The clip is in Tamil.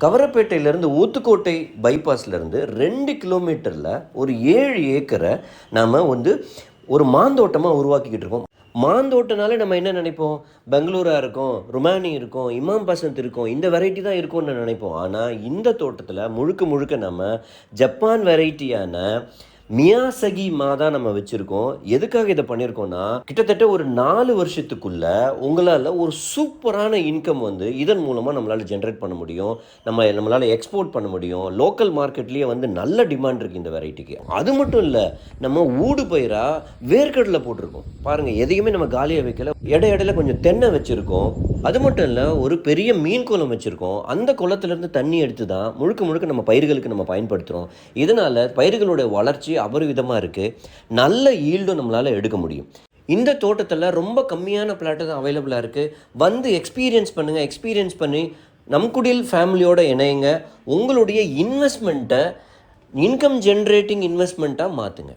கவரப்பேட்டையிலேருந்து ஊத்துக்கோட்டை பைபாஸ்லேருந்து 2 கிலோமீட்டரில் ஒரு 7 ஏக்கரை நாம் வந்து ஒரு மாந்தோட்டமாக உருவாக்கிக்கிட்டு இருக்கோம். மாந்தோட்டனாலே நம்ம என்ன நினைப்போம்? பெங்களூரா இருக்கும், ருமானி இருக்கும், இமாம் பசந்த் இருக்கும், இந்த வெரைட்டி தான் இருக்கும்னு நினைப்போம். ஆனால் இந்த தோட்டத்தில் முழுக்க முழுக்க நம்ம ஜப்பான் வெரைட்டியான மியாசகி தான் நம்ம வச்சுருக்கோம். எதுக்காக இதை பண்ணியிருக்கோம்னா, கிட்டத்தட்ட ஒரு 4 வருஷத்துக்குள்ள உங்களால் ஒரு சூப்பரான இன்கம் வந்து இதன் மூலமாக நம்மளால் ஜென்ரேட் பண்ண முடியும். நம்மளால் எக்ஸ்போர்ட் பண்ண முடியும். லோக்கல் மார்க்கெட்லேயே வந்து நல்ல டிமாண்ட் இருக்குது இந்த வெரைட்டிக்கு. அது மட்டும் இல்லை, நம்ம ஊடு பயிராக வேர்க்கடலை போட்டிருக்கோம். பாருங்கள், எதையுமே நம்ம காலியாக வைக்கல. இடையில கொஞ்சம் தென்னை வச்சுருக்கோம். அது மட்டும் இல்லை, ஒரு பெரிய மீன் குளம் வச்சுருக்கோம். அந்த குளத்துலேருந்து தண்ணி எடுத்து தான் முழுக்க முழுக்க நம்ம பயிர்களுக்கு நம்ம பயன்படுத்துகிறோம். இதனால் பயிர்களுடைய வளர்ச்சி அபரிவிதமாக இருக்குது. நல்ல ஈல்டும் நம்மளால் எடுக்க முடியும். இந்த தோட்டத்தில் ரொம்ப கம்மியான பிளாட்டு தான் அவைலபிளாக இருக்குது. வந்து எக்ஸ்பீரியன்ஸ் பண்ணுங்கள். எக்ஸ்பீரியன்ஸ் பண்ணி நம்குடில் ஃபேமிலியோடு இணையுங்க. உங்களுடைய இன்வெஸ்ட்மெண்ட்டை இன்கம் ஜென்ரேட்டிங் இன்வெஸ்ட்மெண்ட்டாக மாற்றுங்க.